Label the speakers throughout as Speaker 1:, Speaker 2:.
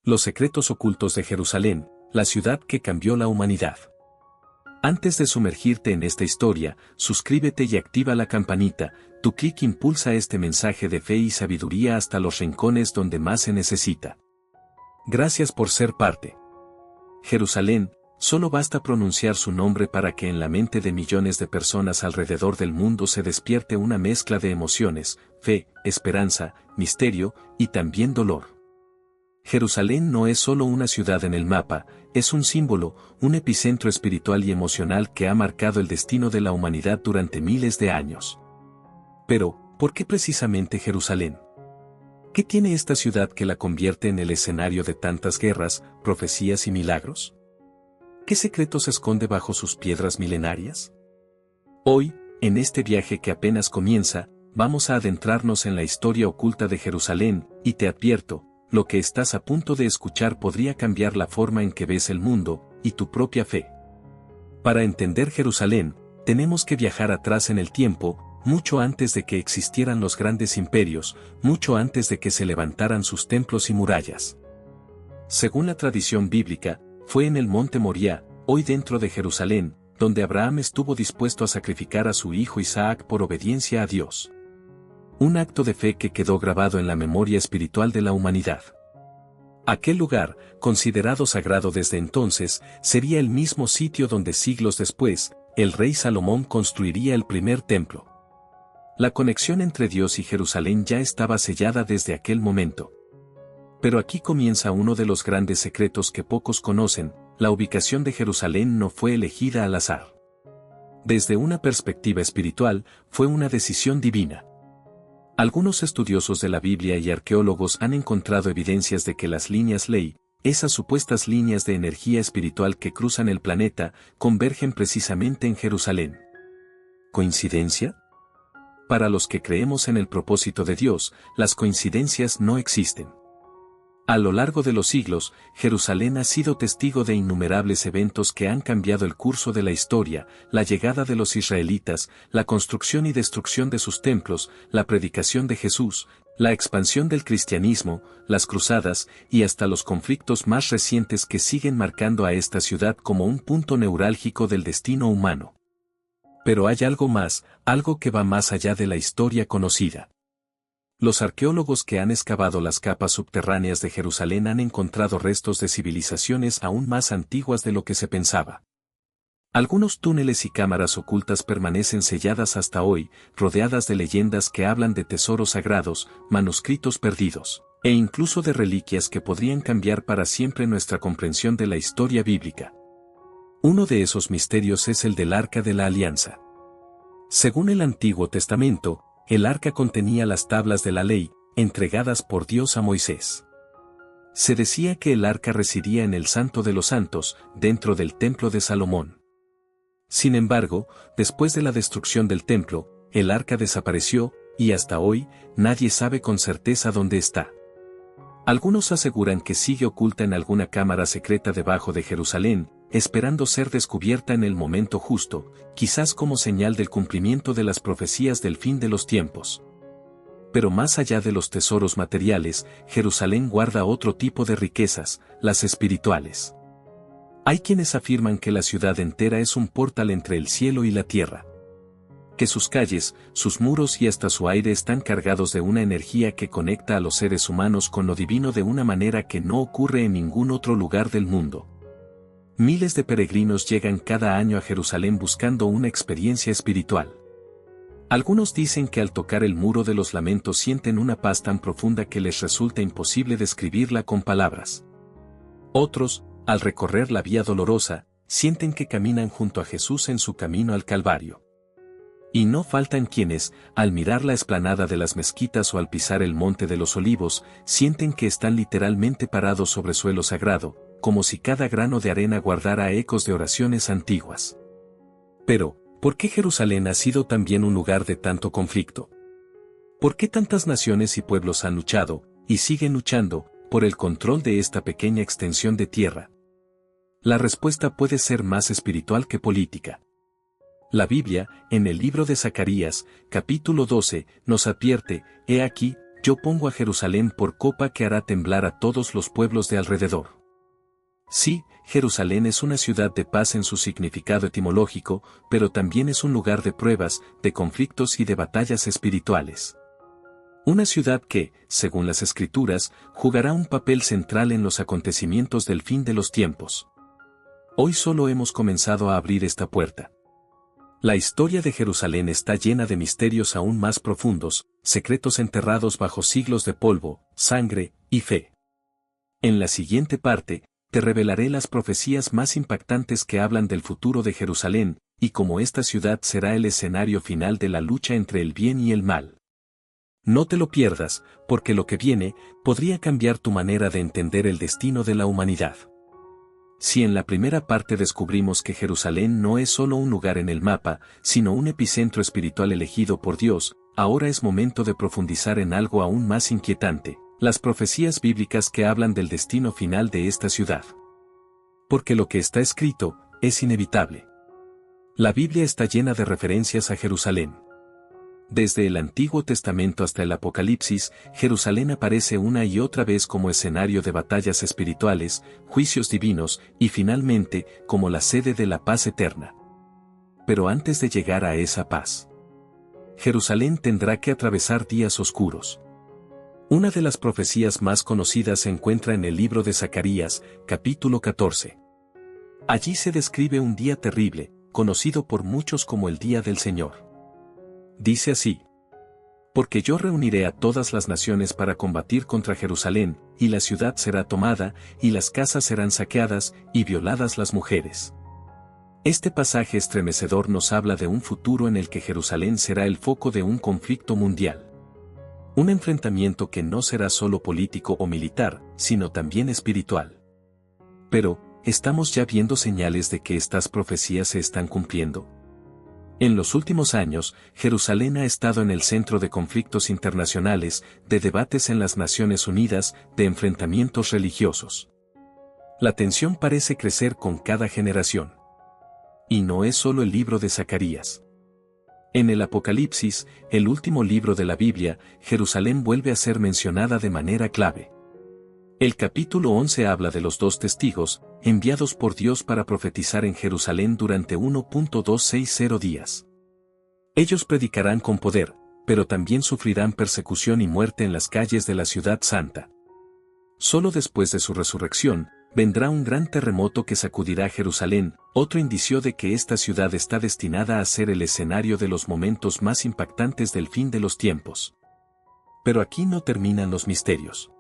Speaker 1: Los secretos ocultos de Jerusalén, la ciudad que cambió la humanidad. Antes de sumergirte en esta historia, suscríbete y activa la campanita. Tu clic impulsa este mensaje de fe y sabiduría hasta los rincones donde más se necesita. Gracias por ser parte. Jerusalén, solo basta pronunciar su nombre para que en la mente de millones de personas alrededor del mundo se despierte una mezcla de emociones, fe, esperanza, misterio y también dolor. Jerusalén no es solo una ciudad en el mapa, es un símbolo, un epicentro espiritual y emocional que ha marcado el destino de la humanidad durante miles de años. Pero, ¿por qué precisamente Jerusalén? ¿Qué tiene esta ciudad que la convierte en el escenario de tantas guerras, profecías y milagros? ¿Qué secretos se esconde bajo sus piedras milenarias? Hoy, en este viaje que apenas comienza, vamos a adentrarnos en la historia oculta de Jerusalén, y te advierto, lo que estás a punto de escuchar podría cambiar la forma en que ves el mundo, y tu propia fe. Para entender Jerusalén, tenemos que viajar atrás en el tiempo, mucho antes de que existieran los grandes imperios, mucho antes de que se levantaran sus templos y murallas. Según la tradición bíblica, fue en el monte Moría, hoy dentro de Jerusalén, donde Abraham estuvo dispuesto a sacrificar a su hijo Isaac por obediencia a Dios. Un acto de fe que quedó grabado en la memoria espiritual de la humanidad. Aquel lugar, considerado sagrado desde entonces, sería el mismo sitio donde siglos después, el rey Salomón construiría el primer templo. La conexión entre Dios y Jerusalén ya estaba sellada desde aquel momento. Pero aquí comienza uno de los grandes secretos que pocos conocen: la ubicación de Jerusalén no fue elegida al azar. Desde una perspectiva espiritual, fue una decisión divina. Algunos estudiosos de la Biblia y arqueólogos han encontrado evidencias de que las líneas Ley, esas supuestas líneas de energía espiritual que cruzan el planeta, convergen precisamente en Jerusalén. ¿Coincidencia? Para los que creemos en el propósito de Dios, las coincidencias no existen. A lo largo de los siglos, Jerusalén ha sido testigo de innumerables eventos que han cambiado el curso de la historia: la llegada de los israelitas, la construcción y destrucción de sus templos, la predicación de Jesús, la expansión del cristianismo, las cruzadas, y hasta los conflictos más recientes que siguen marcando a esta ciudad como un punto neurálgico del destino humano. Pero hay algo más, algo que va más allá de la historia conocida. Los arqueólogos que han excavado las capas subterráneas de Jerusalén han encontrado restos de civilizaciones aún más antiguas de lo que se pensaba. Algunos túneles y cámaras ocultas permanecen selladas hasta hoy, rodeadas de leyendas que hablan de tesoros sagrados, manuscritos perdidos, e incluso de reliquias que podrían cambiar para siempre nuestra comprensión de la historia bíblica. Uno de esos misterios es el del Arca de la Alianza. Según el Antiguo Testamento, el arca contenía las tablas de la ley, entregadas por Dios a Moisés. Se decía que el arca residía en el Santo de los Santos, dentro del Templo de Salomón. Sin embargo, después de la destrucción del templo, el arca desapareció, y hasta hoy, nadie sabe con certeza dónde está. Algunos aseguran que sigue oculta en alguna cámara secreta debajo de Jerusalén, esperando ser descubierta en el momento justo, quizás como señal del cumplimiento de las profecías del fin de los tiempos. Pero más allá de los tesoros materiales, Jerusalén guarda otro tipo de riquezas, las espirituales. Hay quienes afirman que la ciudad entera es un portal entre el cielo y la tierra. Que sus calles, sus muros y hasta su aire están cargados de una energía que conecta a los seres humanos con lo divino de una manera que no ocurre en ningún otro lugar del mundo. Miles de peregrinos llegan cada año a Jerusalén buscando una experiencia espiritual. Algunos dicen que al tocar el muro de los lamentos sienten una paz tan profunda que les resulta imposible describirla con palabras. Otros, al recorrer la Vía Dolorosa, sienten que caminan junto a Jesús en su camino al Calvario. Y no faltan quienes, al mirar la explanada de las mezquitas o al pisar el Monte de los Olivos, sienten que están literalmente parados sobre suelo sagrado, como si cada grano de arena guardara ecos de oraciones antiguas. Pero, ¿por qué Jerusalén ha sido también un lugar de tanto conflicto? ¿Por qué tantas naciones y pueblos han luchado, y siguen luchando, por el control de esta pequeña extensión de tierra? La respuesta puede ser más espiritual que política. La Biblia, en el libro de Zacarías, capítulo 12, nos advierte: «He aquí, yo pongo a Jerusalén por copa que hará temblar a todos los pueblos de alrededor. Sí, Jerusalén es una ciudad de paz en su significado etimológico, pero también es un lugar de pruebas, de conflictos y de batallas espirituales. Una ciudad que, según las Escrituras, jugará un papel central en los acontecimientos del fin de los tiempos. Hoy solo hemos comenzado a abrir esta puerta. La historia de Jerusalén está llena de misterios aún más profundos, secretos enterrados bajo siglos de polvo, sangre y fe. En la siguiente parte, te revelaré las profecías más impactantes que hablan del futuro de Jerusalén, y cómo esta ciudad será el escenario final de la lucha entre el bien y el mal. No te lo pierdas, porque lo que viene podría cambiar tu manera de entender el destino de la humanidad. Si en la primera parte descubrimos que Jerusalén no es solo un lugar en el mapa, sino un epicentro espiritual elegido por Dios, ahora es momento de profundizar en algo aún más inquietante, las profecías bíblicas que hablan del destino final de esta ciudad. Porque lo que está escrito es inevitable. La Biblia está llena de referencias a Jerusalén. Desde el Antiguo Testamento hasta el Apocalipsis, Jerusalén aparece una y otra vez como escenario de batallas espirituales, juicios divinos y finalmente como la sede de la paz eterna. Pero antes de llegar a esa paz, Jerusalén tendrá que atravesar días oscuros. Una de las profecías más conocidas se encuentra en el libro de Zacarías, capítulo 14. Allí se describe un día terrible, conocido por muchos como el Día del Señor. Dice así: porque yo reuniré a todas las naciones para combatir contra Jerusalén, y la ciudad será tomada, y las casas serán saqueadas, y violadas las mujeres. Este pasaje estremecedor nos habla de un futuro en el que Jerusalén será el foco de un conflicto mundial. Un enfrentamiento que no será solo político o militar, sino también espiritual. Pero, ¿estamos ya viendo señales de que estas profecías se están cumpliendo? En los últimos años, Jerusalén ha estado en el centro de conflictos internacionales, de debates en las Naciones Unidas, de enfrentamientos religiosos. La tensión parece crecer con cada generación. Y no es solo el libro de Zacarías. En el Apocalipsis, el último libro de la Biblia, Jerusalén vuelve a ser mencionada de manera clave. El capítulo 11 habla de los dos testigos, enviados por Dios para profetizar en Jerusalén durante 1.260 días. Ellos predicarán con poder, pero también sufrirán persecución y muerte en las calles de la ciudad santa. Solo después de su resurrección, vendrá un gran terremoto que sacudirá Jerusalén, otro indicio de que esta ciudad está destinada a ser el escenario de los momentos más impactantes del fin de los tiempos. Pero aquí no terminan los misterios.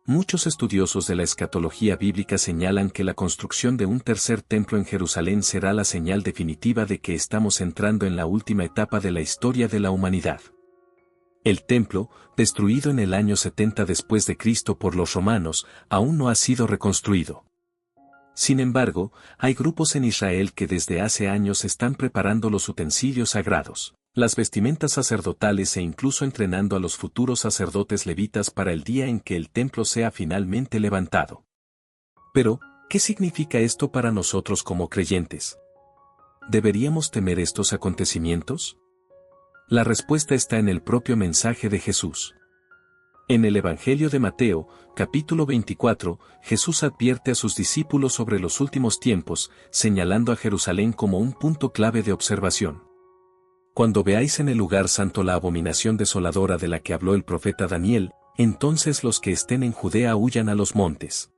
Speaker 1: Muchos estudiosos de la escatología bíblica señalan que la construcción de un tercer templo en Jerusalén será la señal definitiva de que estamos entrando en la última etapa de la historia de la humanidad. El templo, destruido en el año 70 después de Cristo por los romanos, aún no ha sido reconstruido. Sin embargo, hay grupos en Israel que desde hace años están preparando los utensilios sagrados, las vestimentas sacerdotales e incluso entrenando a los futuros sacerdotes levitas para el día en que el templo sea finalmente levantado. Pero, ¿qué significa esto para nosotros como creyentes? ¿Deberíamos temer estos acontecimientos? La respuesta está en el propio mensaje de Jesús. En el Evangelio de Mateo, capítulo 24, Jesús advierte a sus discípulos sobre los últimos tiempos, señalando a Jerusalén como un punto clave de observación. Cuando veáis en el lugar santo la abominación desoladora de la que habló el profeta Daniel, entonces los que estén en Judea huyan a los montes.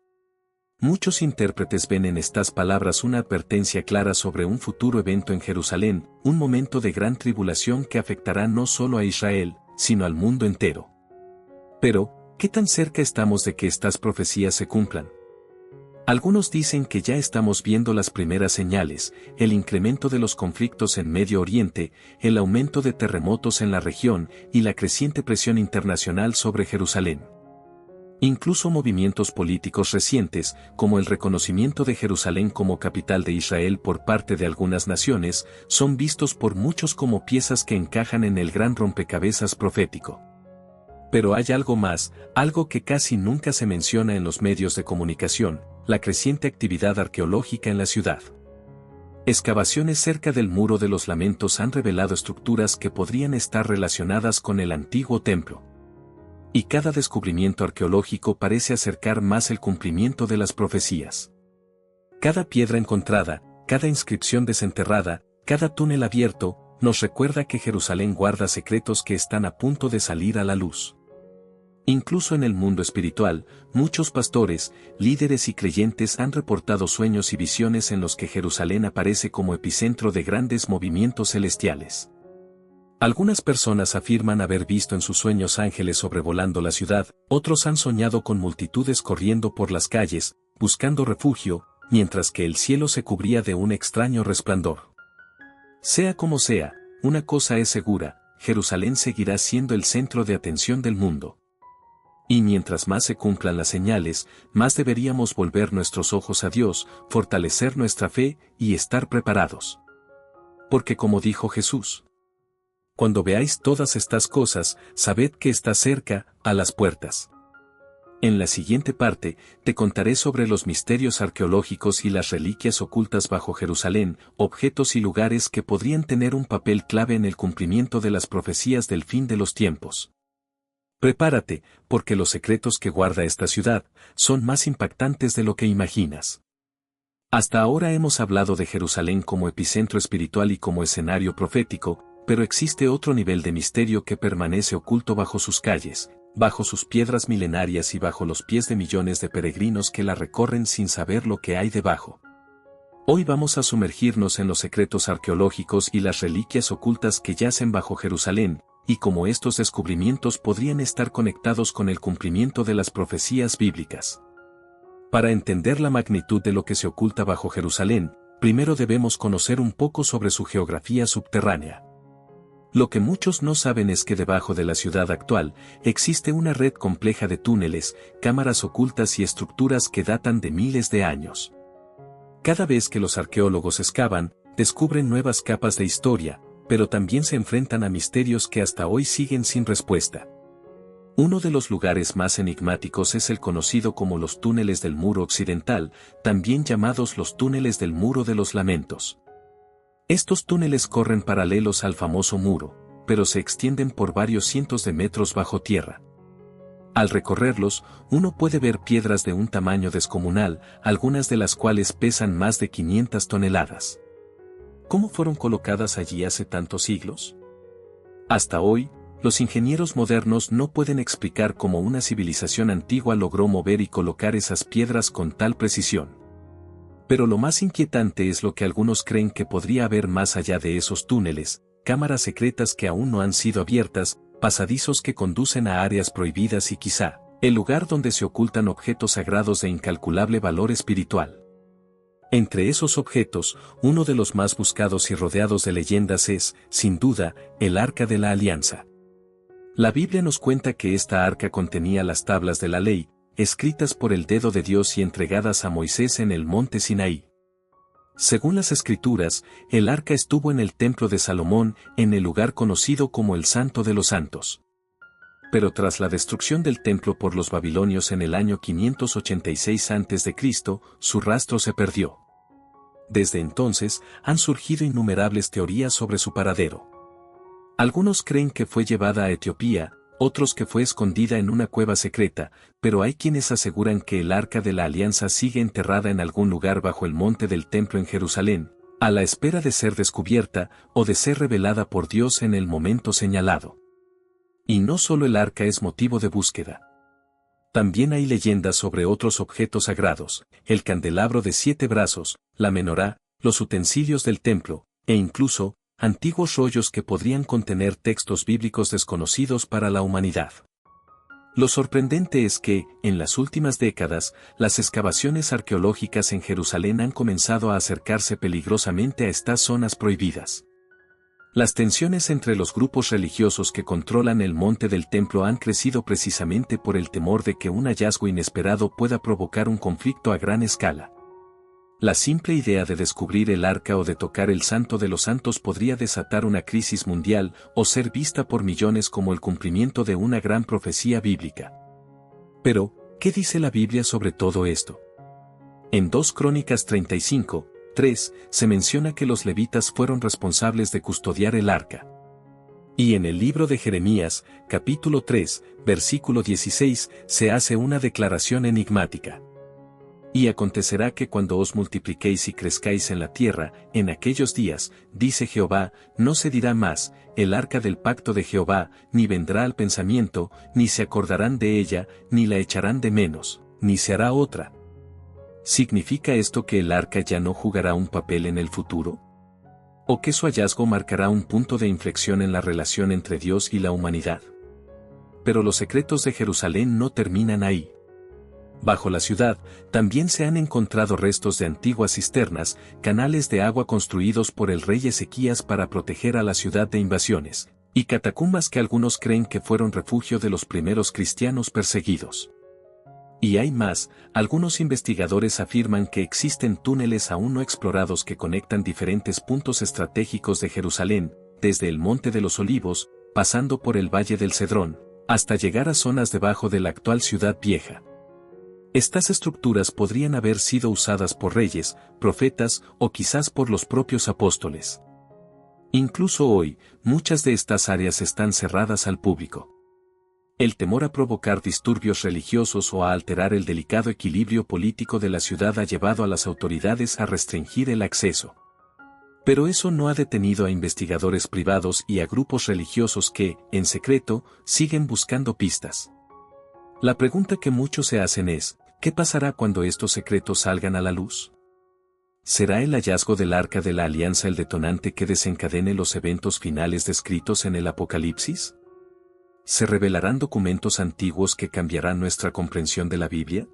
Speaker 1: Muchos intérpretes ven en estas palabras una advertencia clara sobre un futuro evento en Jerusalén, un momento de gran tribulación que afectará no solo a Israel, sino al mundo entero. Pero, ¿qué tan cerca estamos de que estas profecías se cumplan? Algunos dicen que ya estamos viendo las primeras señales, el incremento de los conflictos en Medio Oriente, el aumento de terremotos en la región y la creciente presión internacional sobre Jerusalén. Incluso movimientos políticos recientes, como el reconocimiento de Jerusalén como capital de Israel por parte de algunas naciones, son vistos por muchos como piezas que encajan en el gran rompecabezas profético. Pero hay algo más, algo que casi nunca se menciona en los medios de comunicación: la creciente actividad arqueológica en la ciudad. Excavaciones cerca del Muro de los Lamentos han revelado estructuras que podrían estar relacionadas con el antiguo templo. Y cada descubrimiento arqueológico parece acercar más el cumplimiento de las profecías. Cada piedra encontrada, cada inscripción desenterrada, cada túnel abierto, nos recuerda que Jerusalén guarda secretos que están a punto de salir a la luz. Incluso en el mundo espiritual, muchos pastores, líderes y creyentes han reportado sueños y visiones en los que Jerusalén aparece como epicentro de grandes movimientos celestiales. Algunas personas afirman haber visto en sus sueños ángeles sobrevolando la ciudad, otros han soñado con multitudes corriendo por las calles, buscando refugio, mientras que el cielo se cubría de un extraño resplandor. Sea como sea, una cosa es segura, Jerusalén seguirá siendo el centro de atención del mundo. Y mientras más se cumplan las señales, más deberíamos volver nuestros ojos a Dios, fortalecer nuestra fe y estar preparados. Porque como dijo Jesús, cuando veáis todas estas cosas, sabed que está cerca, a las puertas. En la siguiente parte, te contaré sobre los misterios arqueológicos y las reliquias ocultas bajo Jerusalén, objetos y lugares que podrían tener un papel clave en el cumplimiento de las profecías del fin de los tiempos. Prepárate, porque los secretos que guarda esta ciudad son más impactantes de lo que imaginas. Hasta ahora hemos hablado de Jerusalén como epicentro espiritual y como escenario profético, pero existe otro nivel de misterio que permanece oculto bajo sus calles, bajo sus piedras milenarias y bajo los pies de millones de peregrinos que la recorren sin saber lo que hay debajo. Hoy vamos a sumergirnos en los secretos arqueológicos y las reliquias ocultas que yacen bajo Jerusalén, y cómo estos descubrimientos podrían estar conectados con el cumplimiento de las profecías bíblicas. Para entender la magnitud de lo que se oculta bajo Jerusalén, primero debemos conocer un poco sobre su geografía subterránea. Lo que muchos no saben es que debajo de la ciudad actual, existe una red compleja de túneles, cámaras ocultas y estructuras que datan de miles de años. Cada vez que los arqueólogos excavan, descubren nuevas capas de historia, pero también se enfrentan a misterios que hasta hoy siguen sin respuesta. Uno de los lugares más enigmáticos es el conocido como los túneles del Muro Occidental, también llamados los túneles del Muro de los Lamentos. Estos túneles corren paralelos al famoso muro, pero se extienden por varios cientos de metros bajo tierra. Al recorrerlos, uno puede ver piedras de un tamaño descomunal, algunas de las cuales pesan más de 500 toneladas. ¿Cómo fueron colocadas allí hace tantos siglos? Hasta hoy, los ingenieros modernos no pueden explicar cómo una civilización antigua logró mover y colocar esas piedras con tal precisión. Pero lo más inquietante es lo que algunos creen que podría haber más allá de esos túneles, cámaras secretas que aún no han sido abiertas, pasadizos que conducen a áreas prohibidas y quizá, el lugar donde se ocultan objetos sagrados de incalculable valor espiritual. Entre esos objetos, uno de los más buscados y rodeados de leyendas es, sin duda, el Arca de la Alianza. La Biblia nos cuenta que esta arca contenía las tablas de la ley, escritas por el dedo de Dios y entregadas a Moisés en el monte Sinaí. Según las Escrituras, el arca estuvo en el templo de Salomón, en el lugar conocido como el Santo de los Santos. Pero tras la destrucción del templo por los babilonios en el año 586 a.C., su rastro se perdió. Desde entonces, han surgido innumerables teorías sobre su paradero. Algunos creen que fue llevada a Etiopía, otros que fue escondida en una cueva secreta, pero hay quienes aseguran que el Arca de la Alianza sigue enterrada en algún lugar bajo el monte del templo en Jerusalén, a la espera de ser descubierta o de ser revelada por Dios en el momento señalado. Y no solo el arca es motivo de búsqueda. También hay leyendas sobre otros objetos sagrados, el candelabro de 7 brazos, la menorá, los utensilios del templo, e incluso, antiguos rollos que podrían contener textos bíblicos desconocidos para la humanidad. Lo sorprendente es que, en las últimas décadas, las excavaciones arqueológicas en Jerusalén han comenzado a acercarse peligrosamente a estas zonas prohibidas. Las tensiones entre los grupos religiosos que controlan el monte del templo han crecido precisamente por el temor de que un hallazgo inesperado pueda provocar un conflicto a gran escala. La simple idea de descubrir el arca o de tocar el Santo de los Santos podría desatar una crisis mundial o ser vista por millones como el cumplimiento de una gran profecía bíblica. Pero, ¿qué dice la Biblia sobre todo esto? En 2 Crónicas 35:3, se menciona que los levitas fueron responsables de custodiar el arca. Y en el libro de Jeremías, capítulo 3, versículo 16, se hace una declaración enigmática. Y acontecerá que cuando os multipliquéis y crezcáis en la tierra, en aquellos días, dice Jehová, no se dirá más, el arca del pacto de Jehová, ni vendrá al pensamiento, ni se acordarán de ella, ni la echarán de menos, ni se hará otra. ¿Significa esto que el arca ya no jugará un papel en el futuro? ¿O que su hallazgo marcará un punto de inflexión en la relación entre Dios y la humanidad? Pero los secretos de Jerusalén no terminan ahí. Bajo la ciudad, también se han encontrado restos de antiguas cisternas, canales de agua construidos por el rey Ezequías para proteger a la ciudad de invasiones, y catacumbas que algunos creen que fueron refugio de los primeros cristianos perseguidos. Y hay más, algunos investigadores afirman que existen túneles aún no explorados que conectan diferentes puntos estratégicos de Jerusalén, desde el Monte de los Olivos, pasando por el Valle del Cedrón, hasta llegar a zonas debajo de la actual Ciudad Vieja. Estas estructuras podrían haber sido usadas por reyes, profetas o quizás por los propios apóstoles. Incluso hoy, muchas de estas áreas están cerradas al público. El temor a provocar disturbios religiosos o a alterar el delicado equilibrio político de la ciudad ha llevado a las autoridades a restringir el acceso. Pero eso no ha detenido a investigadores privados y a grupos religiosos que, en secreto, siguen buscando pistas. La pregunta que muchos se hacen es, ¿qué pasará cuando estos secretos salgan a la luz? ¿Será el hallazgo del Arca de la Alianza el detonante que desencadene los eventos finales descritos en el Apocalipsis? ¿Se revelarán documentos antiguos que cambiarán nuestra comprensión de la Biblia?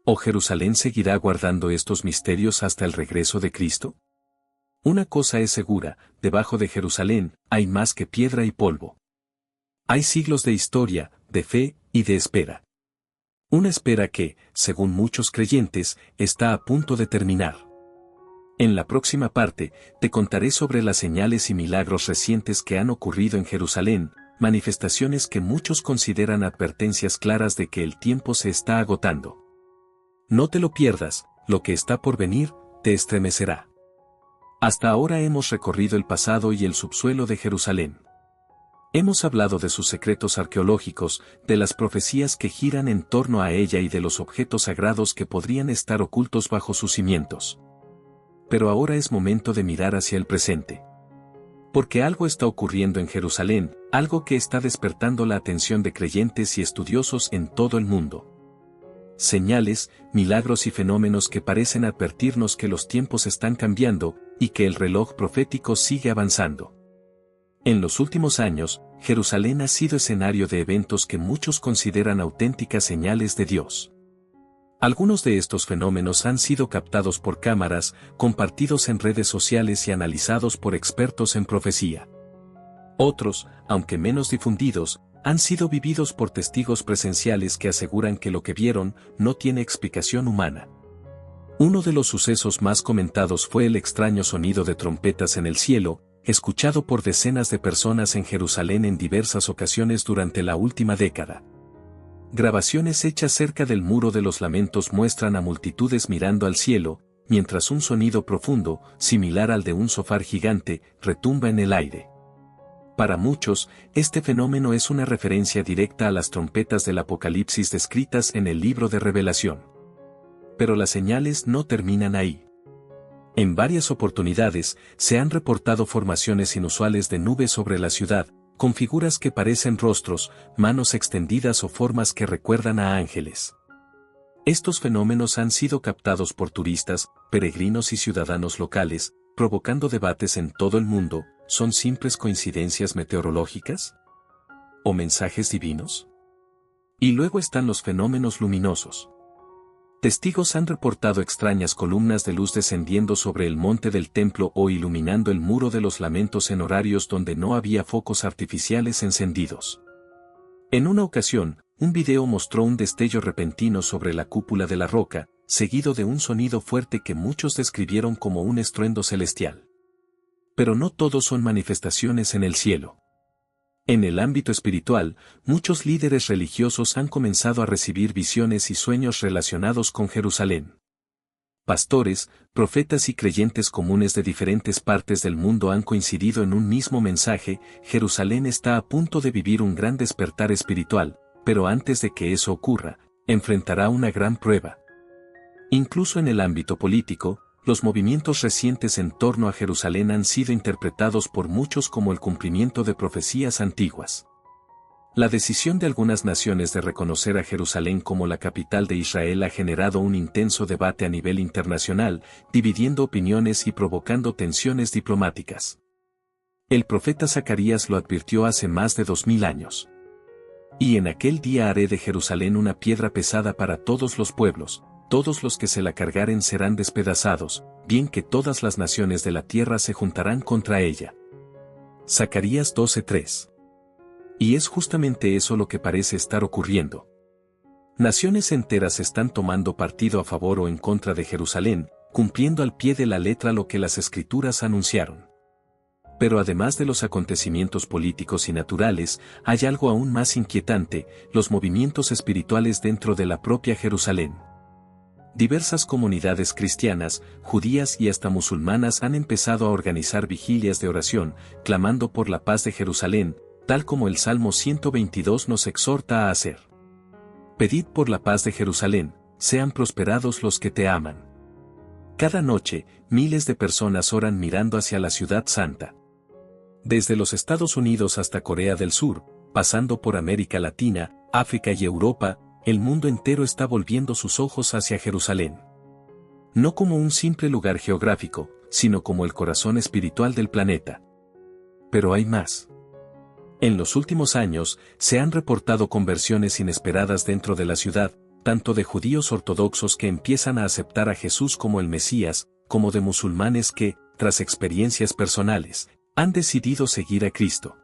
Speaker 1: ¿O Jerusalén seguirá guardando estos misterios hasta el regreso de Cristo? Una cosa es segura, debajo de Jerusalén, hay más que piedra y polvo. Hay siglos de historia, de fe y de espera. Una espera que, según muchos creyentes, está a punto de terminar. En la próxima parte, te contaré sobre las señales y milagros recientes que han ocurrido en Jerusalén, manifestaciones que muchos consideran advertencias claras de que el tiempo se está agotando. No te lo pierdas, lo que está por venir, te estremecerá. Hasta ahora hemos recorrido el pasado y el subsuelo de Jerusalén. Hemos hablado de sus secretos arqueológicos, de las profecías que giran en torno a ella y de los objetos sagrados que podrían estar ocultos bajo sus cimientos. Pero ahora es momento de mirar hacia el presente. Porque algo está ocurriendo en Jerusalén, algo que está despertando la atención de creyentes y estudiosos en todo el mundo. Señales, milagros y fenómenos que parecen advertirnos que los tiempos están cambiando, y que el reloj profético sigue avanzando. En los últimos años, Jerusalén ha sido escenario de eventos que muchos consideran auténticas señales de Dios. Algunos de estos fenómenos han sido captados por cámaras, compartidos en redes sociales y analizados por expertos en profecía. Otros, aunque menos difundidos, han sido vividos por testigos presenciales que aseguran que lo que vieron no tiene explicación humana. Uno de los sucesos más comentados fue el extraño sonido de trompetas en el cielo, escuchado por decenas de personas en Jerusalén en diversas ocasiones durante la última década. Grabaciones hechas cerca del Muro de los Lamentos muestran a multitudes mirando al cielo, mientras un sonido profundo, similar al de un shofar gigante, retumba en el aire. Para muchos, este fenómeno es una referencia directa a las trompetas del Apocalipsis descritas en el libro de Revelación. Pero las señales no terminan ahí. En varias oportunidades, se han reportado formaciones inusuales de nubes sobre la ciudad, con figuras que parecen rostros, manos extendidas o formas que recuerdan a ángeles. Estos fenómenos han sido captados por turistas, peregrinos y ciudadanos locales, provocando debates en todo el mundo. ¿Son simples coincidencias meteorológicas? ¿O mensajes divinos? Y luego están los fenómenos luminosos. Testigos han reportado extrañas columnas de luz descendiendo sobre el monte del templo o iluminando el Muro de los Lamentos en horarios donde no había focos artificiales encendidos. En una ocasión, un video mostró un destello repentino sobre la cúpula de la roca, seguido de un sonido fuerte que muchos describieron como un estruendo celestial. Pero no todos son manifestaciones en el cielo. En el ámbito espiritual, muchos líderes religiosos han comenzado a recibir visiones y sueños relacionados con Jerusalén. pastores, profetas y creyentes comunes de diferentes partes del mundo han coincidido en un mismo mensaje: Jerusalén está a punto de vivir un gran despertar espiritual, pero antes de que eso ocurra, enfrentará una gran prueba. Incluso en el ámbito político, los movimientos recientes en torno a Jerusalén han sido interpretados por muchos como el cumplimiento de profecías antiguas. La decisión de algunas naciones de reconocer a Jerusalén como la capital de Israel ha generado un intenso debate a nivel internacional, dividiendo opiniones y provocando tensiones diplomáticas. El profeta Zacarías lo advirtió hace más de 2000 años. Y en aquel día haré de Jerusalén una piedra pesada para todos los pueblos, todos los que se la cargaren serán despedazados, bien que todas las naciones de la tierra se juntarán contra ella. Zacarías 12:3. Y es justamente eso lo que parece estar ocurriendo. Naciones enteras están tomando partido a favor o en contra de Jerusalén, cumpliendo al pie de la letra lo que las Escrituras anunciaron. Pero además de los acontecimientos políticos y naturales, hay algo aún más inquietante: los movimientos espirituales dentro de la propia Jerusalén. Diversas comunidades cristianas, judías y hasta musulmanas han empezado a organizar vigilias de oración, clamando por la paz de Jerusalén, tal como el Salmo 122 nos exhorta a hacer. Pedid por la paz de Jerusalén, sean prosperados los que te aman. Cada noche, miles de personas oran mirando hacia la ciudad santa. Desde los Estados Unidos hasta Corea del Sur, pasando por América Latina, África y Europa, el mundo entero está volviendo sus ojos hacia Jerusalén. No como un simple lugar geográfico, sino como el corazón espiritual del planeta. Pero hay más. En los últimos años, se han reportado conversiones inesperadas dentro de la ciudad, tanto de judíos ortodoxos que empiezan a aceptar a Jesús como el Mesías, como de musulmanes que, tras experiencias personales, han decidido seguir a Cristo.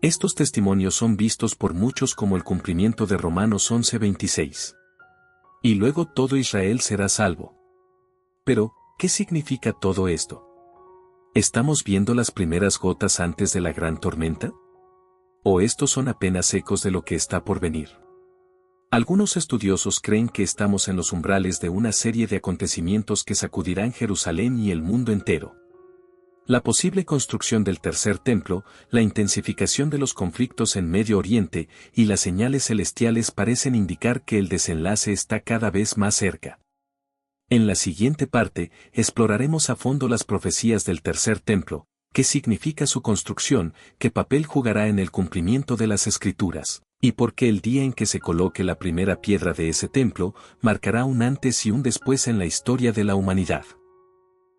Speaker 1: Estos testimonios son vistos por muchos como el cumplimiento de Romanos 11:26. Y luego todo Israel será salvo. Pero, ¿qué significa todo esto? ¿Estamos viendo las primeras gotas antes de la gran tormenta? ¿O estos son apenas ecos de lo que está por venir? Algunos estudiosos creen que estamos en los umbrales de una serie de acontecimientos que sacudirán Jerusalén y el mundo entero. La posible construcción del tercer templo, la intensificación de los conflictos en Medio Oriente y las señales celestiales parecen indicar que el desenlace está cada vez más cerca. En la siguiente parte, exploraremos a fondo las profecías del tercer templo, qué significa su construcción, qué papel jugará en el cumplimiento de las Escrituras, y por qué el día en que se coloque la primera piedra de ese templo marcará un antes y un después en la historia de la humanidad.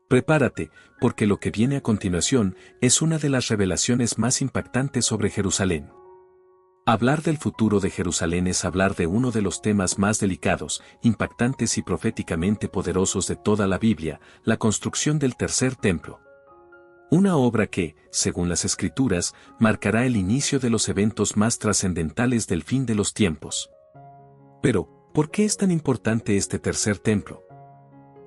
Speaker 1: Prepárate, porque lo que viene a continuación es una de las revelaciones más impactantes sobre Jerusalén. Hablar del futuro de Jerusalén es hablar de uno de los temas más delicados, impactantes y proféticamente poderosos de toda la Biblia: la construcción del tercer templo. Una obra que, según las Escrituras, marcará el inicio de los eventos más trascendentales del fin de los tiempos. Pero, ¿por qué es tan importante este tercer templo?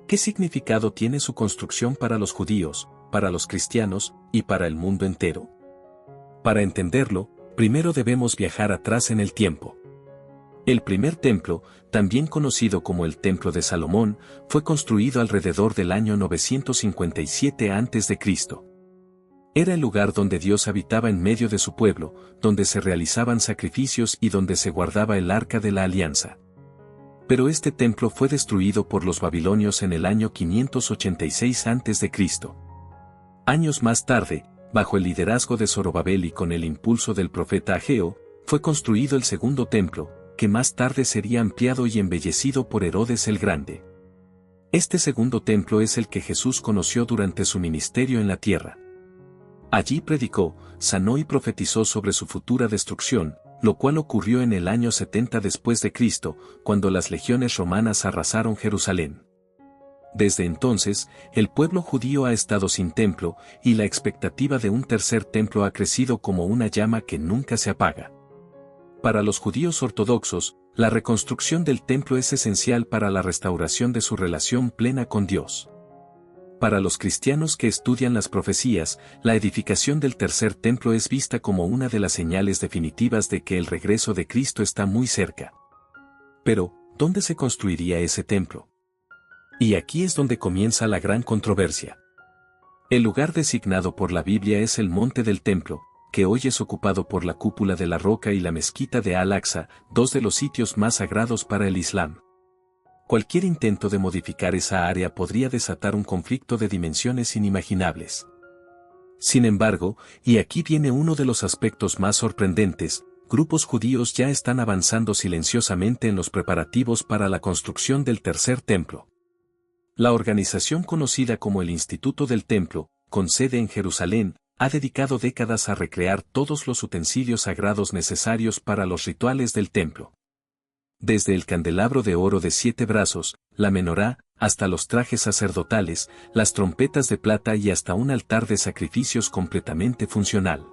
Speaker 1: ¿Qué significado tiene su construcción para los judíos, para los cristianos y para el mundo entero? Para entenderlo, primero debemos viajar atrás en el tiempo. El primer templo, también conocido como el Templo de Salomón, fue construido alrededor del año 957 a.C. Era el lugar donde Dios habitaba en medio de su pueblo, donde se realizaban sacrificios y donde se guardaba el Arca de la Alianza. Pero este templo fue destruido por los babilonios en el año 586 a.C. Años más tarde, bajo el liderazgo de Zorobabel y con el impulso del profeta Ageo, fue construido el segundo templo, que más tarde sería ampliado y embellecido por Herodes el Grande. Este segundo templo es el que Jesús conoció durante su ministerio en la tierra. Allí predicó, sanó y profetizó sobre su futura destrucción, lo cual ocurrió en el año 70 después de Cristo, cuando las legiones romanas arrasaron Jerusalén. Desde entonces, el pueblo judío ha estado sin templo, y la expectativa de un tercer templo ha crecido como una llama que nunca se apaga. Para los judíos ortodoxos, la reconstrucción del templo es esencial para la restauración de su relación plena con Dios. Para los cristianos que estudian las profecías, la edificación del tercer templo es vista como una de las señales definitivas de que el regreso de Cristo está muy cerca. Pero, ¿dónde se construiría ese templo? Y aquí es donde comienza la gran controversia. El lugar designado por la Biblia es el Monte del Templo, que hoy es ocupado por la Cúpula de la Roca y la Mezquita de Al-Aqsa, dos de los sitios más sagrados para el Islam. Cualquier intento de modificar esa área podría desatar un conflicto de dimensiones inimaginables. Sin embargo, y aquí viene uno de los aspectos más sorprendentes, grupos judíos ya están avanzando silenciosamente en los preparativos para la construcción del tercer templo. La organización conocida como el Instituto del Templo, con sede en Jerusalén, ha dedicado décadas a recrear todos los utensilios sagrados necesarios para los rituales del templo. Desde el candelabro de oro de 7 brazos, la menorá, hasta los trajes sacerdotales, las trompetas de plata y hasta un altar de sacrificios completamente funcional.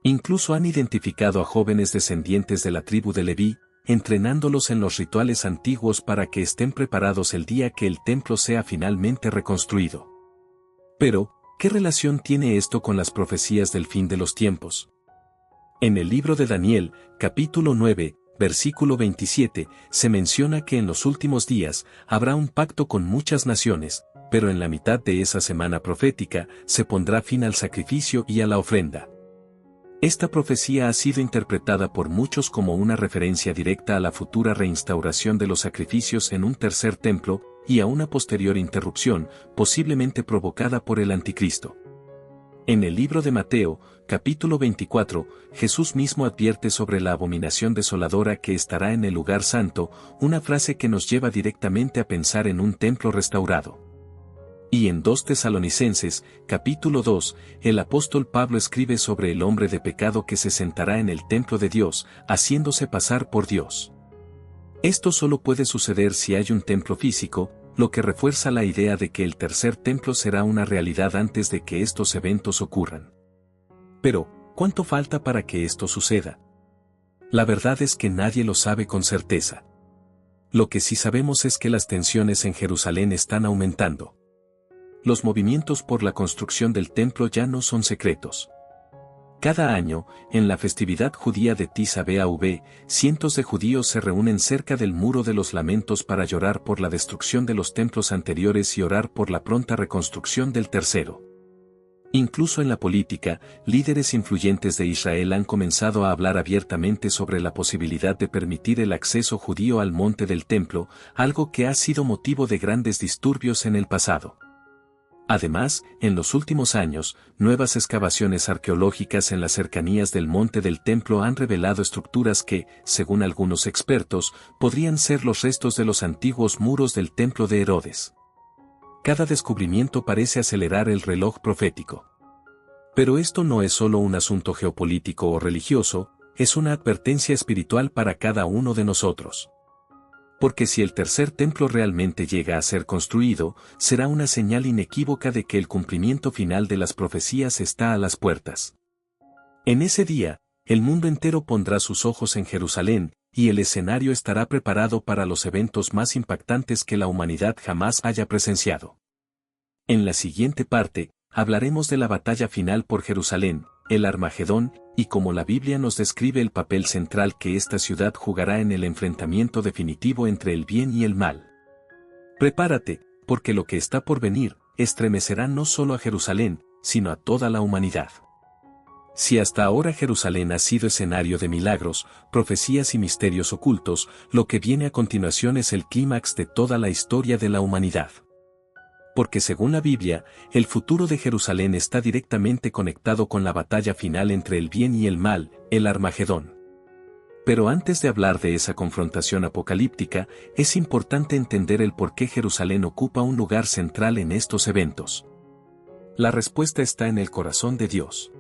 Speaker 1: Incluso han identificado a jóvenes descendientes de la tribu de Leví, entrenándolos en los rituales antiguos para que estén preparados el día que el templo sea finalmente reconstruido. Pero, ¿qué relación tiene esto con las profecías del fin de los tiempos? En el libro de Daniel, capítulo 9, versículo 27, se menciona que en los últimos días habrá un pacto con muchas naciones, pero en la mitad de esa semana profética se pondrá fin al sacrificio y a la ofrenda. Esta profecía ha sido interpretada por muchos como una referencia directa a la futura reinstauración de los sacrificios en un tercer templo, y a una posterior interrupción, posiblemente provocada por el anticristo. En el libro de Mateo, capítulo 24, Jesús mismo advierte sobre la abominación desoladora que estará en el lugar santo, una frase que nos lleva directamente a pensar en un templo restaurado. Y en 2 Tesalonicenses, capítulo 2, el apóstol Pablo escribe sobre el hombre de pecado que se sentará en el templo de Dios, haciéndose pasar por Dios. Esto solo puede suceder si hay un templo físico, lo que refuerza la idea de que el tercer templo será una realidad antes de que estos eventos ocurran. Pero, ¿cuánto falta para que esto suceda? La verdad es que nadie lo sabe con certeza. Lo que sí sabemos es que las tensiones en Jerusalén están aumentando. Los movimientos por la construcción del templo ya no son secretos. Cada año, en la festividad judía de Tisha B'Av, cientos de judíos se reúnen cerca del Muro de los Lamentos para llorar por la destrucción de los templos anteriores y orar por la pronta reconstrucción del tercero. Incluso en la política, líderes influyentes de Israel han comenzado a hablar abiertamente sobre la posibilidad de permitir el acceso judío al monte del templo, algo que ha sido motivo de grandes disturbios en el pasado. Además, en los últimos años, nuevas excavaciones arqueológicas en las cercanías del monte del templo han revelado estructuras que, según algunos expertos, podrían ser los restos de los antiguos muros del templo de Herodes. Cada descubrimiento parece acelerar el reloj profético. Pero esto no es solo un asunto geopolítico o religioso, es una advertencia espiritual para cada uno de nosotros. Porque si el tercer templo realmente llega a ser construido, será una señal inequívoca de que el cumplimiento final de las profecías está a las puertas. En ese día, el mundo entero pondrá sus ojos en Jerusalén, y el escenario estará preparado para los eventos más impactantes que la humanidad jamás haya presenciado. En la siguiente parte, hablaremos de la batalla final por Jerusalén, el Armagedón, y cómo la Biblia nos describe el papel central que esta ciudad jugará en el enfrentamiento definitivo entre el bien y el mal. Prepárate, porque lo que está por venir, estremecerá no solo a Jerusalén, sino a toda la humanidad. Si hasta ahora Jerusalén ha sido escenario de milagros, profecías y misterios ocultos, lo que viene a continuación es el clímax de toda la historia de la humanidad. Porque según la Biblia, el futuro de Jerusalén está directamente conectado con la batalla final entre el bien y el mal, el Armagedón. Pero antes de hablar de esa confrontación apocalíptica, es importante entender el por qué Jerusalén ocupa un lugar central en estos eventos. La respuesta está en el corazón de Dios.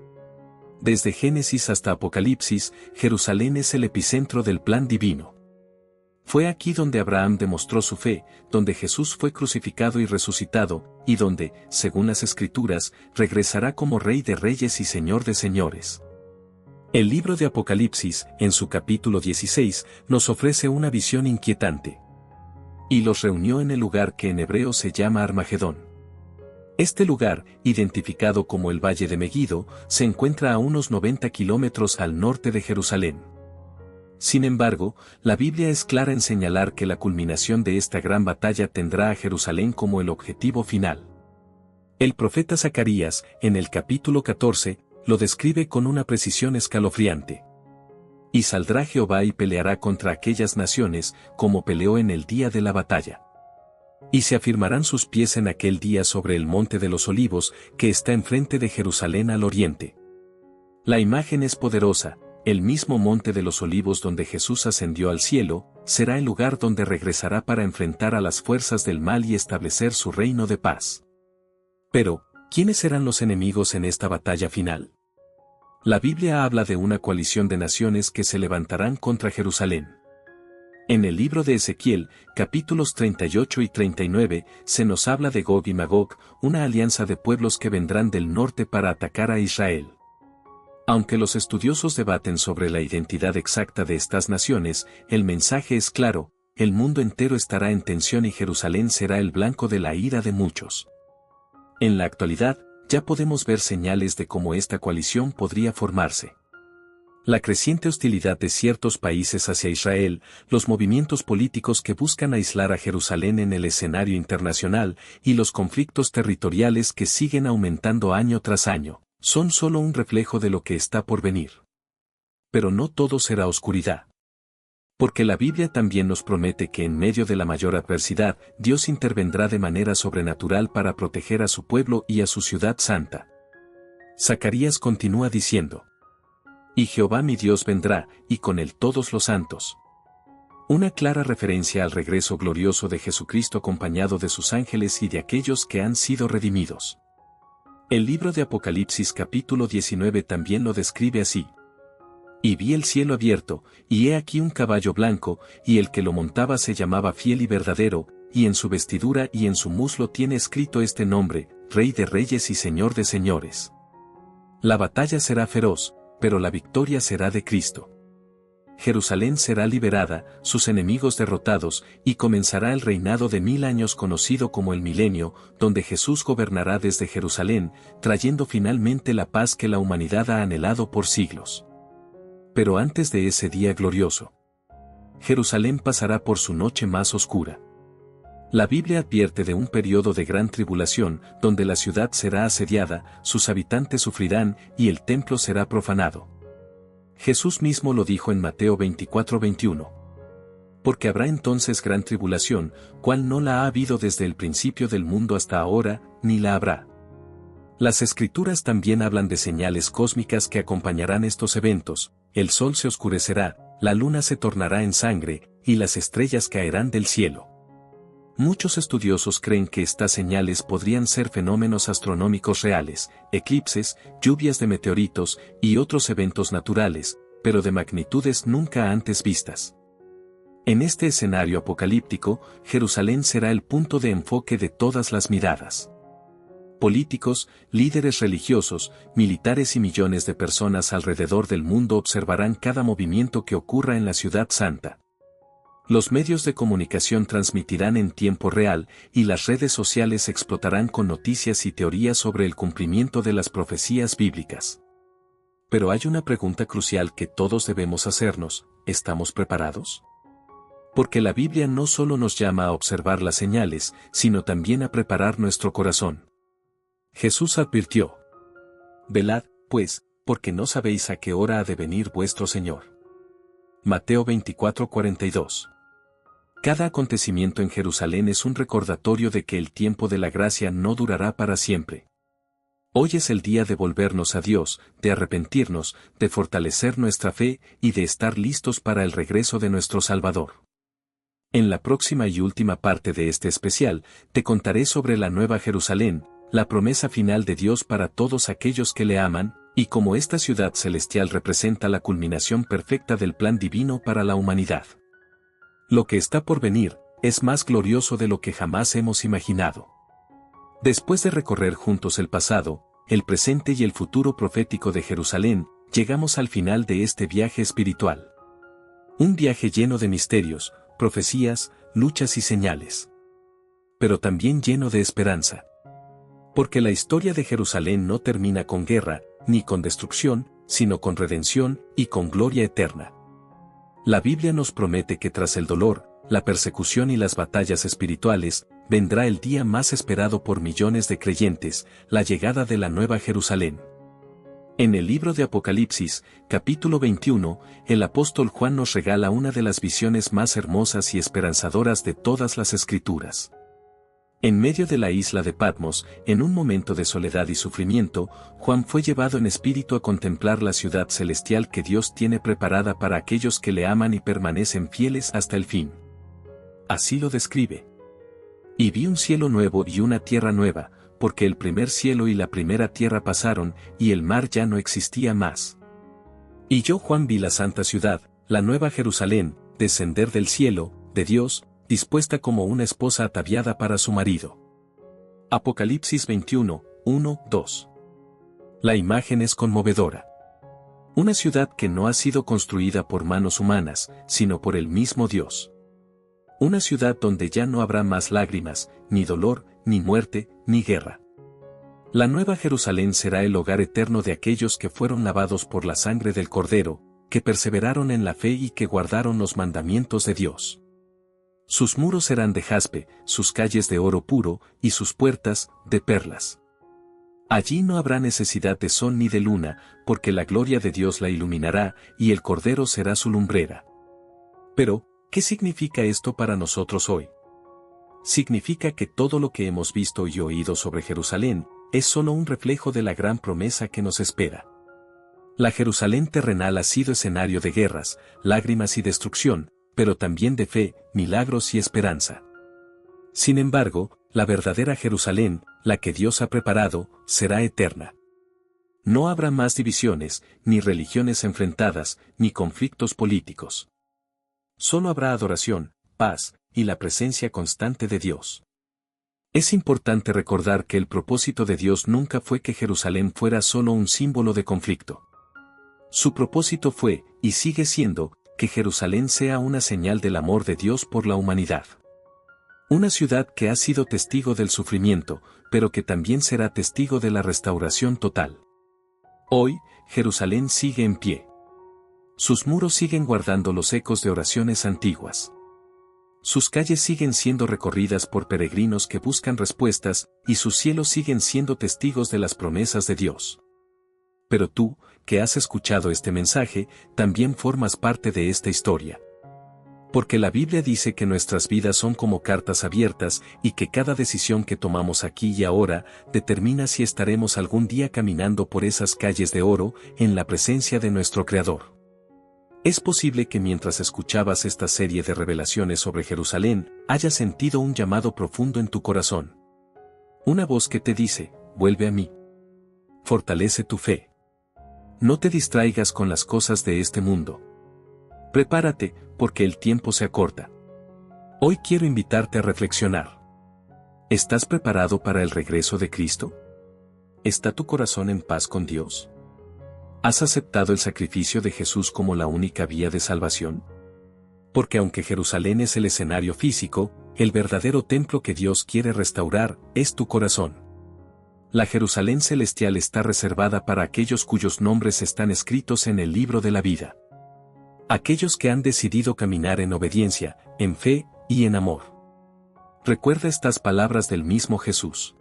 Speaker 1: Desde Génesis hasta Apocalipsis, Jerusalén es el epicentro del plan divino. Fue aquí donde Abraham demostró su fe, donde Jesús fue crucificado y resucitado, y donde, según las Escrituras, regresará como Rey de Reyes y Señor de Señores. El libro de Apocalipsis, en su capítulo 16, nos ofrece una visión inquietante. Y los reunió en el lugar que en hebreo se llama Armagedón. Este lugar, identificado como el Valle de Meguido, se encuentra a unos 90 kilómetros al norte de Jerusalén. Sin embargo, la Biblia es clara en señalar que la culminación de esta gran batalla tendrá a Jerusalén como el objetivo final. El profeta Zacarías, en el capítulo 14, lo describe con una precisión escalofriante. Y saldrá Jehová y peleará contra aquellas naciones, como peleó en el día de la batalla. Y se afirmarán sus pies en aquel día sobre el monte de los olivos, que está enfrente de Jerusalén al oriente. La imagen es poderosa. El mismo monte de los olivos donde Jesús ascendió al cielo, será el lugar donde regresará para enfrentar a las fuerzas del mal y establecer su reino de paz. Pero, ¿quiénes serán los enemigos en esta batalla final? La Biblia habla de una coalición de naciones que se levantarán contra Jerusalén. En el libro de Ezequiel, capítulos 38 y 39, se nos habla de Gog y Magog, una alianza de pueblos que vendrán del norte para atacar a Israel. Aunque los estudiosos debaten sobre la identidad exacta de estas naciones, el mensaje es claro: el mundo entero estará en tensión y Jerusalén será el blanco de la ira de muchos. En la actualidad, ya podemos ver señales de cómo esta coalición podría formarse. La creciente hostilidad de ciertos países hacia Israel, los movimientos políticos que buscan aislar a Jerusalén en el escenario internacional y los conflictos territoriales que siguen aumentando año tras año, son solo un reflejo de lo que está por venir. Pero no todo será oscuridad. Porque la Biblia también nos promete que en medio de la mayor adversidad, Dios intervendrá de manera sobrenatural para proteger a su pueblo y a su ciudad santa. Zacarías continúa diciendo: y Jehová mi Dios vendrá, y con él todos los santos. Una clara referencia al regreso glorioso de Jesucristo acompañado de sus ángeles y de aquellos que han sido redimidos. El libro de Apocalipsis capítulo 19 también lo describe así. Y vi el cielo abierto, y he aquí un caballo blanco, y el que lo montaba se llamaba Fiel y Verdadero, y en su vestidura y en su muslo tiene escrito este nombre: Rey de Reyes y Señor de Señores. La batalla será feroz, pero la victoria será de Cristo. Jerusalén será liberada, sus enemigos derrotados, y comenzará el reinado de 1000 años conocido como el Milenio, donde Jesús gobernará desde Jerusalén, trayendo finalmente la paz que la humanidad ha anhelado por siglos. Pero antes de ese día glorioso, Jerusalén pasará por su noche más oscura. La Biblia advierte de un periodo de gran tribulación, donde la ciudad será asediada, sus habitantes sufrirán, y el templo será profanado. Jesús mismo lo dijo en Mateo 24:21. Porque habrá entonces gran tribulación, cual no la ha habido desde el principio del mundo hasta ahora, ni la habrá. Las Escrituras también hablan de señales cósmicas que acompañarán estos eventos: el sol se oscurecerá, la luna se tornará en sangre, y las estrellas caerán del cielo. Muchos estudiosos creen que estas señales podrían ser fenómenos astronómicos reales, eclipses, lluvias de meteoritos y otros eventos naturales, pero de magnitudes nunca antes vistas. En este escenario apocalíptico, Jerusalén será el punto de enfoque de todas las miradas. Políticos, líderes religiosos, militares y millones de personas alrededor del mundo observarán cada movimiento que ocurra en la ciudad santa. Los medios de comunicación transmitirán en tiempo real, y las redes sociales explotarán con noticias y teorías sobre el cumplimiento de las profecías bíblicas. Pero hay una pregunta crucial que todos debemos hacernos: ¿estamos preparados? Porque la Biblia no solo nos llama a observar las señales, sino también a preparar nuestro corazón. Jesús advirtió: velad, pues, porque no sabéis a qué hora ha de venir vuestro Señor. Mateo 24:42. Cada acontecimiento en Jerusalén es un recordatorio de que el tiempo de la gracia no durará para siempre. Hoy es el día de volvernos a Dios, de arrepentirnos, de fortalecer nuestra fe y de estar listos para el regreso de nuestro Salvador. En la próxima y última parte de este especial, te contaré sobre la Nueva Jerusalén, la promesa final de Dios para todos aquellos que le aman, y cómo esta ciudad celestial representa la culminación perfecta del plan divino para la humanidad. Lo que está por venir es más glorioso de lo que jamás hemos imaginado. Después de recorrer juntos el pasado, el presente y el futuro profético de Jerusalén, llegamos al final de este viaje espiritual. Un viaje lleno de misterios, profecías, luchas y señales. Pero también lleno de esperanza. Porque la historia de Jerusalén no termina con guerra, ni con destrucción, sino con redención y con gloria eterna. La Biblia nos promete que tras el dolor, la persecución y las batallas espirituales, vendrá el día más esperado por millones de creyentes, la llegada de la Nueva Jerusalén. En el libro de Apocalipsis, capítulo 21, el apóstol Juan nos regala una de las visiones más hermosas y esperanzadoras de todas las Escrituras. En medio de la isla de Patmos, en un momento de soledad y sufrimiento, Juan fue llevado en espíritu a contemplar la ciudad celestial que Dios tiene preparada para aquellos que le aman y permanecen fieles hasta el fin. Así lo describe. Y vi un cielo nuevo y una tierra nueva, porque el primer cielo y la primera tierra pasaron, y el mar ya no existía más. Y yo Juan vi la santa ciudad, la nueva Jerusalén, descender del cielo, de Dios, dispuesta como una esposa ataviada para su marido. Apocalipsis 21, 1, 2. La imagen es conmovedora. Una ciudad que no ha sido construida por manos humanas, sino por el mismo Dios. Una ciudad donde ya no habrá más lágrimas, ni dolor, ni muerte, ni guerra. La Nueva Jerusalén será el hogar eterno de aquellos que fueron lavados por la sangre del Cordero, que perseveraron en la fe y que guardaron los mandamientos de Dios. Sus muros serán de jaspe, sus calles de oro puro, y sus puertas, de perlas. Allí no habrá necesidad de sol ni de luna, porque la gloria de Dios la iluminará, y el Cordero será su lumbrera. Pero, ¿qué significa esto para nosotros hoy? Significa que todo lo que hemos visto y oído sobre Jerusalén, es solo un reflejo de la gran promesa que nos espera. La Jerusalén terrenal ha sido escenario de guerras, lágrimas y destrucción, pero también de fe, milagros y esperanza. Sin embargo, la verdadera Jerusalén, la que Dios ha preparado, será eterna. No habrá más divisiones, ni religiones enfrentadas, ni conflictos políticos. Solo habrá adoración, paz, y la presencia constante de Dios. Es importante recordar que el propósito de Dios nunca fue que Jerusalén fuera solo un símbolo de conflicto. Su propósito fue, y sigue siendo, que Jerusalén sea una señal del amor de Dios por la humanidad. Una ciudad que ha sido testigo del sufrimiento, pero que también será testigo de la restauración total. Hoy, Jerusalén sigue en pie. Sus muros siguen guardando los ecos de oraciones antiguas. Sus calles siguen siendo recorridas por peregrinos que buscan respuestas, y sus cielos siguen siendo testigos de las promesas de Dios. Pero tú, que has escuchado este mensaje, también formas parte de esta historia. Porque la Biblia dice que nuestras vidas son como cartas abiertas y que cada decisión que tomamos aquí y ahora determina si estaremos algún día caminando por esas calles de oro en la presencia de nuestro Creador. Es posible que mientras escuchabas esta serie de revelaciones sobre Jerusalén, hayas sentido un llamado profundo en tu corazón. Una voz que te dice, vuelve a mí. Fortalece tu fe. No te distraigas con las cosas de este mundo. Prepárate, porque el tiempo se acorta. Hoy quiero invitarte a reflexionar. ¿Estás preparado para el regreso de Cristo? ¿Está tu corazón en paz con Dios? ¿Has aceptado el sacrificio de Jesús como la única vía de salvación? Porque aunque Jerusalén es el escenario físico, el verdadero templo que Dios quiere restaurar es tu corazón. La Jerusalén celestial está reservada para aquellos cuyos nombres están escritos en el libro de la vida. Aquellos que han decidido caminar en obediencia, en fe y en amor. Recuerda estas palabras del mismo Jesús.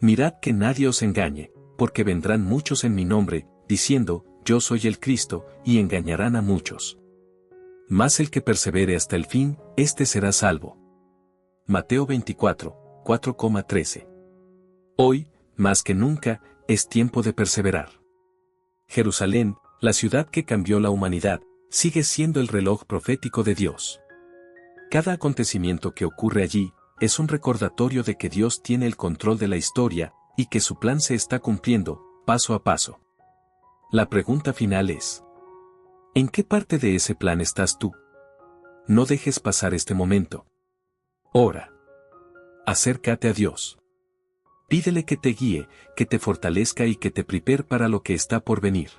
Speaker 1: Mirad que nadie os engañe, porque vendrán muchos en mi nombre, diciendo, yo soy el Cristo, y engañarán a muchos. Mas el que persevere hasta el fin, éste será salvo. Mateo 24, 4,13. Hoy, más que nunca, es tiempo de perseverar. Jerusalén, la ciudad que cambió la humanidad, sigue siendo el reloj profético de Dios. Cada acontecimiento que ocurre allí, es un recordatorio de que Dios tiene el control de la historia, y que su plan se está cumpliendo, paso a paso. La pregunta final es: ¿en qué parte de ese plan estás tú? No dejes pasar este momento. Ora. Acércate a Dios. Pídele que te guíe, que te fortalezca y que te prepare para lo que está por venir.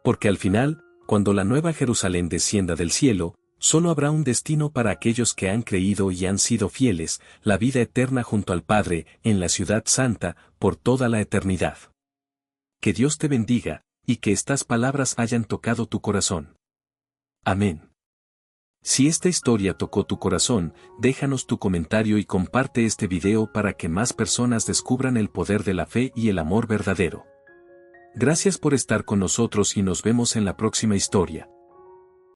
Speaker 1: Porque al final, cuando la nueva Jerusalén descienda del cielo, solo habrá un destino para aquellos que han creído y han sido fieles, la vida eterna junto al Padre, en la ciudad santa, por toda la eternidad. Que Dios te bendiga, y que estas palabras hayan tocado tu corazón. Amén. Si esta historia tocó tu corazón, déjanos tu comentario y comparte este video para que más personas descubran el poder de la fe y el amor verdadero. Gracias por estar con nosotros y nos vemos en la próxima historia.